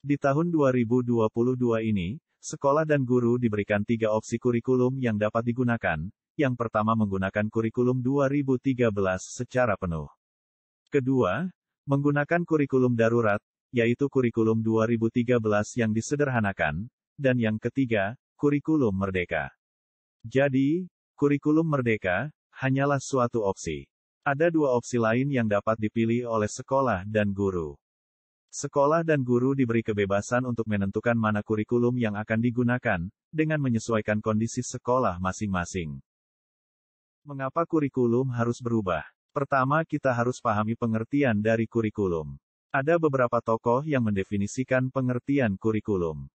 Di tahun 2022 ini, sekolah dan guru diberikan 3 opsi kurikulum yang dapat digunakan. Yang pertama menggunakan kurikulum 2013 secara penuh. Kedua, menggunakan kurikulum darurat, yaitu kurikulum 2013 yang disederhanakan. Dan yang ketiga, kurikulum merdeka. Jadi, kurikulum merdeka hanyalah suatu opsi. Ada 2 opsi lain yang dapat dipilih oleh sekolah dan guru. Sekolah dan guru diberi kebebasan untuk menentukan mana kurikulum yang akan digunakan, dengan menyesuaikan kondisi sekolah masing-masing. Mengapa kurikulum harus berubah? Pertama, kita harus pahami pengertian dari kurikulum. Ada beberapa tokoh yang mendefinisikan pengertian kurikulum.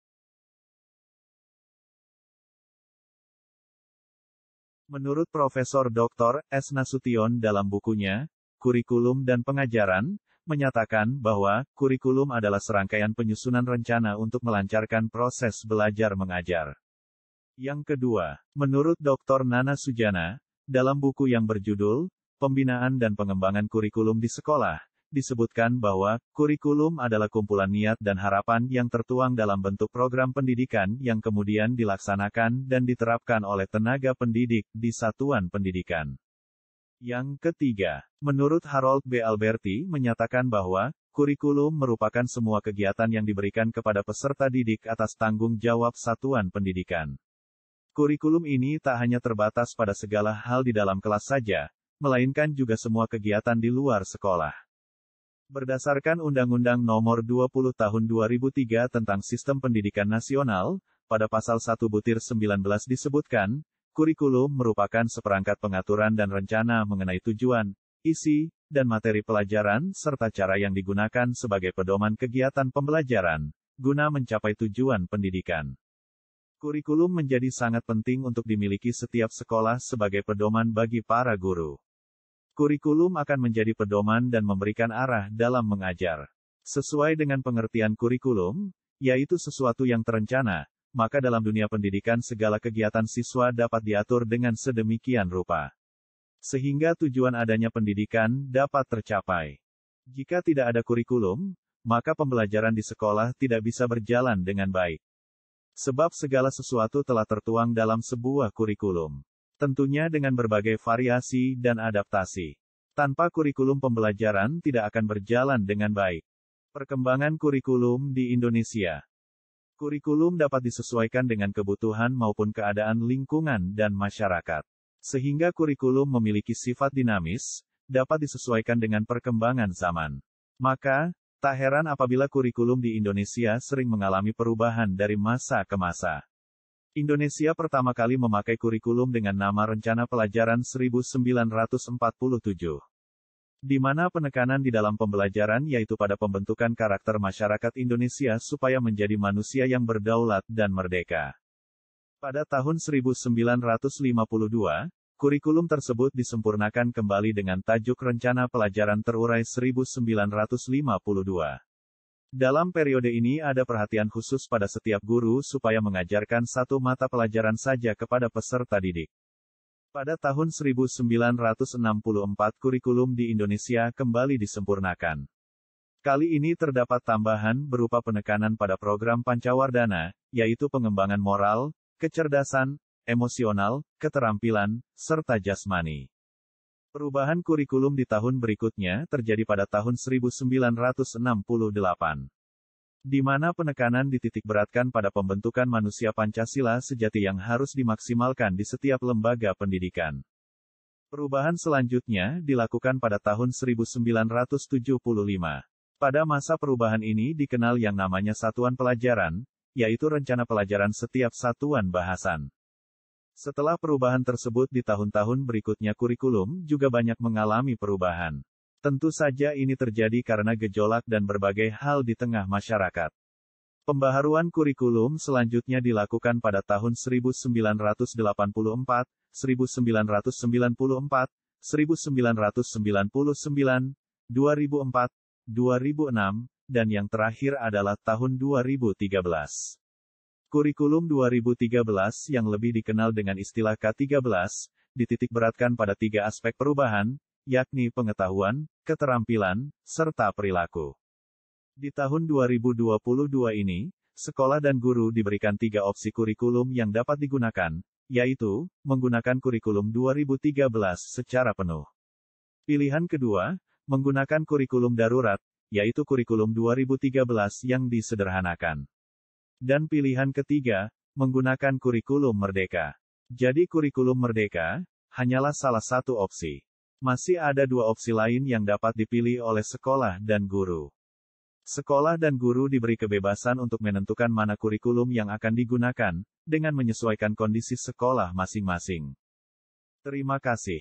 Menurut Profesor Dr. S. Nasution dalam bukunya, Kurikulum dan Pengajaran, menyatakan bahwa kurikulum adalah serangkaian penyusunan rencana untuk melancarkan proses belajar mengajar. Yang kedua, menurut Dr. Nana Sujana, dalam buku yang berjudul Pembinaan dan Pengembangan Kurikulum di Sekolah, disebutkan bahwa kurikulum adalah kumpulan niat dan harapan yang tertuang dalam bentuk program pendidikan yang kemudian dilaksanakan dan diterapkan oleh tenaga pendidik di satuan pendidikan. Yang ketiga, menurut Harold B. Alberti menyatakan bahwa kurikulum merupakan semua kegiatan yang diberikan kepada peserta didik atas tanggung jawab satuan pendidikan. Kurikulum ini tak hanya terbatas pada segala hal di dalam kelas saja, melainkan juga semua kegiatan di luar sekolah. Berdasarkan Undang-Undang Nomor 20 Tahun 2003 tentang Sistem Pendidikan Nasional, pada pasal 1/19 disebutkan, kurikulum merupakan seperangkat pengaturan dan rencana mengenai tujuan, isi, dan materi pelajaran serta cara yang digunakan sebagai pedoman kegiatan pembelajaran, guna mencapai tujuan pendidikan. Kurikulum menjadi sangat penting untuk dimiliki setiap sekolah sebagai pedoman bagi para guru. Kurikulum akan menjadi pedoman dan memberikan arah dalam mengajar. Sesuai dengan pengertian kurikulum, yaitu sesuatu yang terencana, maka dalam dunia pendidikan segala kegiatan siswa dapat diatur dengan sedemikian rupa, sehingga tujuan adanya pendidikan dapat tercapai. Jika tidak ada kurikulum, maka pembelajaran di sekolah tidak bisa berjalan dengan baik. Sebab segala sesuatu telah tertuang dalam sebuah kurikulum. Tentunya dengan berbagai variasi dan adaptasi. Tanpa kurikulum pembelajaran tidak akan berjalan dengan baik. Perkembangan kurikulum di Indonesia. Kurikulum dapat disesuaikan dengan kebutuhan maupun keadaan lingkungan dan masyarakat. Sehingga kurikulum memiliki sifat dinamis, dapat disesuaikan dengan perkembangan zaman. Maka, tak heran apabila kurikulum di Indonesia sering mengalami perubahan dari masa ke masa. Indonesia pertama kali memakai kurikulum dengan nama Rencana Pelajaran 1947. Di mana penekanan di dalam pembelajaran yaitu pada pembentukan karakter masyarakat Indonesia supaya menjadi manusia yang berdaulat dan merdeka. Pada tahun 1952, kurikulum tersebut disempurnakan kembali dengan tajuk Rencana Pelajaran Terurai 1952. Dalam periode ini ada perhatian khusus pada setiap guru supaya mengajarkan satu mata pelajaran saja kepada peserta didik. Pada tahun 1964 kurikulum di Indonesia kembali disempurnakan. Kali ini terdapat tambahan berupa penekanan pada program Pancawardhana, yaitu pengembangan moral, kecerdasan, emosional, keterampilan, serta jasmani. Perubahan kurikulum di tahun berikutnya terjadi pada tahun 1968. Di mana penekanan dititikberatkan pada pembentukan manusia Pancasila sejati yang harus dimaksimalkan di setiap lembaga pendidikan. Perubahan selanjutnya dilakukan pada tahun 1975. Pada masa perubahan ini dikenal yang namanya satuan pelajaran, yaitu rencana pelajaran setiap satuan bahasan. Setelah perubahan tersebut di tahun-tahun berikutnya kurikulum juga banyak mengalami perubahan. Tentu saja ini terjadi karena gejolak dan berbagai hal di tengah masyarakat. Pembaharuan kurikulum selanjutnya dilakukan pada tahun 1984, 1994, 1999, 2004, 2006, dan yang terakhir adalah tahun 2013. Kurikulum 2013 yang lebih dikenal dengan istilah K13, dititikberatkan pada 3 aspek perubahan, yakni pengetahuan, keterampilan, serta perilaku. Di tahun 2022 ini, sekolah dan guru diberikan 3 opsi kurikulum yang dapat digunakan, yaitu, menggunakan kurikulum 2013 secara penuh. Pilihan kedua, menggunakan kurikulum darurat, yaitu kurikulum 2013 yang disederhanakan. Dan pilihan ketiga, menggunakan kurikulum merdeka. Jadi kurikulum merdeka, hanyalah salah satu opsi. Masih ada 2 opsi lain yang dapat dipilih oleh sekolah dan guru. Sekolah dan guru diberi kebebasan untuk menentukan mana kurikulum yang akan digunakan, dengan menyesuaikan kondisi sekolah masing-masing. Terima kasih.